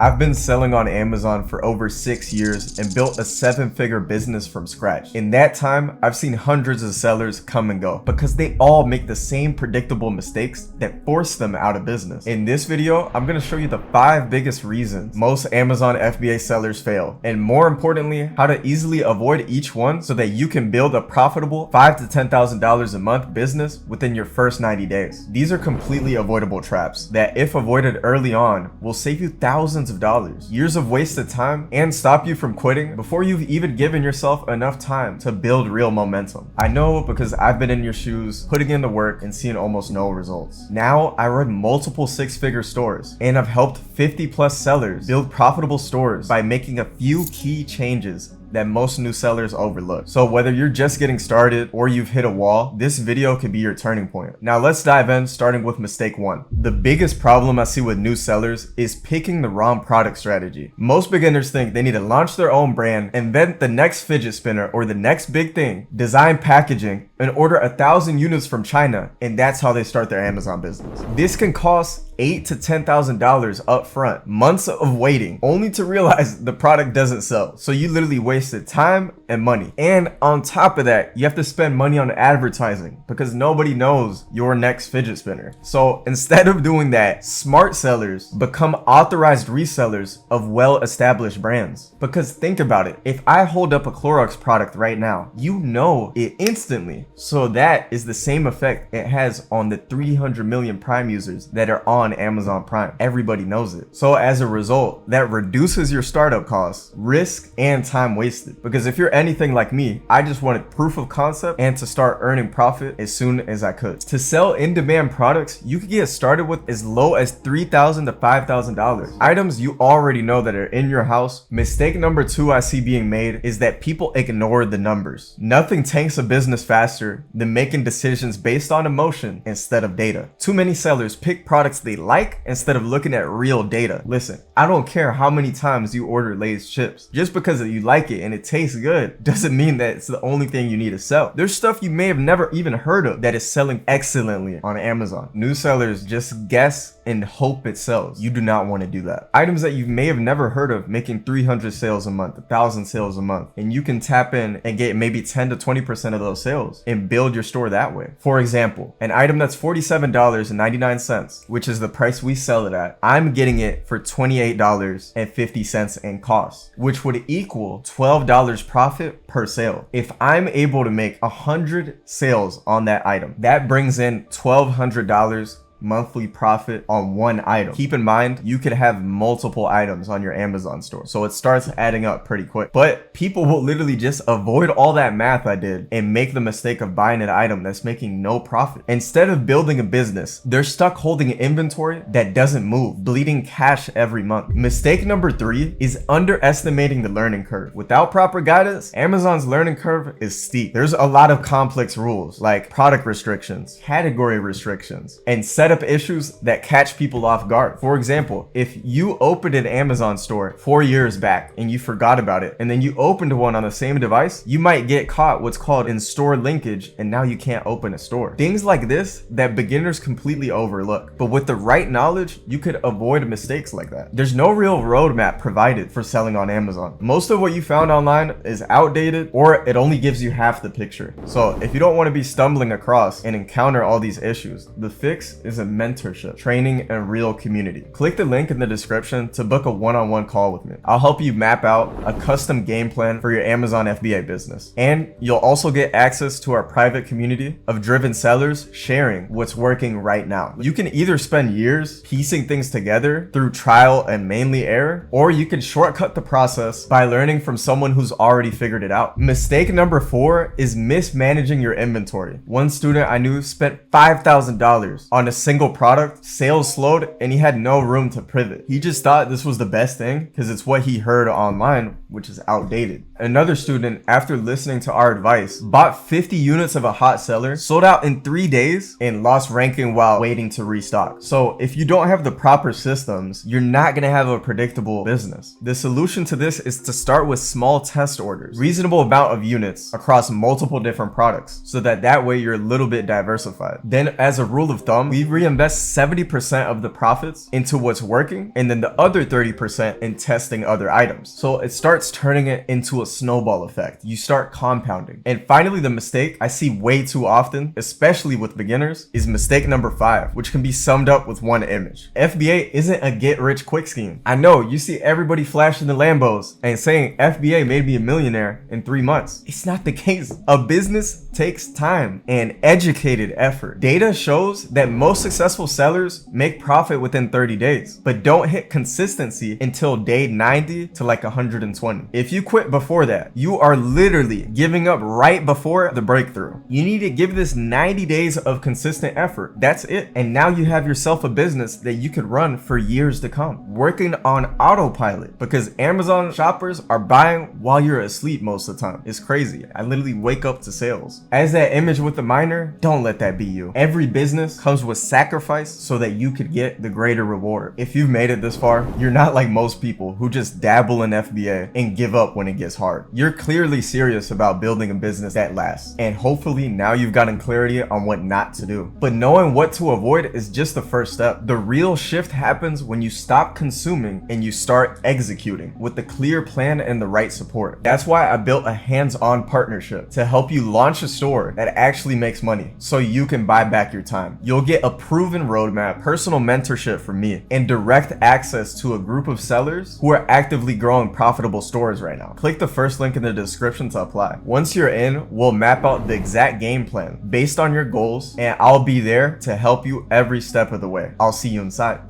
I've been selling on Amazon for over 6 years and built a 7-figure business from scratch. In that time, I've seen hundreds of sellers come and go because they all make the same predictable mistakes that force them out of business. In this video, I'm going to show you the 5 biggest reasons most Amazon FBA sellers fail, and more importantly, how to easily avoid each one so that you can build a profitable $5,000 to $10,000 a month business within your first 90 days. These are completely avoidable traps that, if avoided early on, will save you thousands of dollars, years of wasted time, and stop you from quitting before you've even given yourself enough time to build real momentum. I know because I've been in your shoes, putting in the work and seeing almost no results. Now I run multiple 6-figure stores and I've helped 50 plus sellers build profitable stores by making a few key changes that most new sellers overlook. So whether you're just getting started or you've hit a wall, this video could be your turning point. Now let's dive in, starting with mistake 1. The biggest problem I see with new sellers is picking the wrong product strategy. Most beginners think they need to launch their own brand, invent the next fidget spinner or the next big thing, design packaging, and order 1,000 units from China, and that's how they start their Amazon business. This can cost $8,000 to $10,000 up front, months of waiting, only to realize the product doesn't sell. So you literally wasted time and money. And on top of that, you have to spend money on advertising because nobody knows your next fidget spinner. So instead of doing that, smart sellers become authorized resellers of well-established brands. Because think about it, if I hold up a Clorox product right now, you know it instantly. So that is the same effect it has on the 300 million Prime users that are on Amazon Prime. Everybody knows it. So as a result, that reduces your startup costs, risk, and time wasted. Because if you're anything like me, I just wanted proof of concept and to start earning profit as soon as I could. To sell in-demand products, you could get started with as low as $3,000 to $5,000. Items you already know that are in your house. Mistake number 2 I see being made is that people ignore the numbers. Nothing tanks a business faster than making decisions based on emotion instead of data. Too many sellers pick products they like instead of looking at real data. Listen, I don't care how many times you order Lay's chips. Just because you like it and it tastes good doesn't mean that it's the only thing you need to sell. There's stuff you may have never even heard of that is selling excellently on Amazon. New sellers just guess and hope it sells. You do not want to do that. Items that you may have never heard of making 300 sales a month, 1,000 sales a month, and you can tap in and get maybe 10 to 20% of those sales and build your store that way. For example, an item that's $47.99, which is the price we sell it at, I'm getting it for $28.50 in cost, which would equal $12 profit per sale. If I'm able to make 100 sales on that item, that brings in $1,200 monthly profit on one item. Keep in mind, you could have multiple items on your Amazon store, so it starts adding up pretty quick. But people will literally just avoid all that math I did and make the mistake of buying an item that's making no profit. Instead of building a business, they're stuck holding inventory that doesn't move, bleeding cash every month. Mistake number 3 is underestimating the learning curve. Without proper guidance, Amazon's learning curve is steep. There's a lot of complex rules like product restrictions, category restrictions, and setup issues that catch people off guard. For example, if you opened an Amazon store 4 years back and you forgot about it, and then you opened one on the same device, you might get caught what's called in-store linkage, and now you can't open a store. Things like this that beginners completely overlook. But with the right knowledge, you could avoid mistakes like that. There's no real roadmap provided for selling on Amazon. Most of what you found online is outdated, or it only gives you half the picture. So if you don't want to be stumbling across and encounter all these issues, the fix is a mentorship, training, and real community. Click the link in the description to book a one-on-one call with me. I'll help you map out a custom game plan for your Amazon FBA business. And you'll also get access to our private community of driven sellers sharing what's working right now. You can either spend years piecing things together through trial and mainly error, or you can shortcut the process by learning from someone who's already figured it out. Mistake number 4 is mismanaging your inventory. One student I knew spent $5,000 on a single product, sales slowed, and he had no room to pivot. He just thought this was the best thing because it's what he heard online, which is outdated. Another student, after listening to our advice, bought 50 units of a hot seller, sold out in 3 days, and lost ranking while waiting to restock. So if you don't have the proper systems, you're not going to have a predictable business. The solution to this is to start with small test orders, reasonable amount of units across multiple different products, so that way you're a little bit diversified. Then, as a rule of thumb, we reinvest 70% of the profits into what's working and then the other 30% in testing other items. So it starts turning it into a snowball effect. You start compounding. And finally, the mistake I see way too often, especially with beginners, is mistake number 5, which can be summed up with one image. FBA isn't a get-rich-quick scheme. I know you see everybody flashing the Lambos and saying FBA made me a millionaire in 3 months. It's not the case. A business takes time and educated effort. Data shows that most successful sellers make profit within 30 days, but don't hit consistency until day 90 to like 120. If you quit before that, you are literally giving up right before the breakthrough. You need to give this 90 days of consistent effort. That's it. And now you have yourself a business that you could run for years to come, working on autopilot, because Amazon shoppers are buying while you're asleep most of the time. It's crazy. I literally wake up to sales. As that image with the miner, don't let that be you. Every business comes with sacrifice so that you could get the greater reward. If you've made it this far, you're not like most people who just dabble in FBA and give up when it gets hard. You're clearly serious about building a business that lasts, and hopefully now you've gotten clarity on what not to do. But knowing what to avoid is just the first step. The real shift happens when you stop consuming and you start executing with the clear plan and the right support. That's why I built a hands-on partnership to help you launch a store that actually makes money so you can buy back your time. You'll get a proven roadmap, personal mentorship from me, and direct access to a group of sellers who are actively growing profitable stores right now. Click the first link in the description to apply. Once you're in, we'll map out the exact game plan based on your goals, and I'll be there to help you every step of the way. I'll see you inside.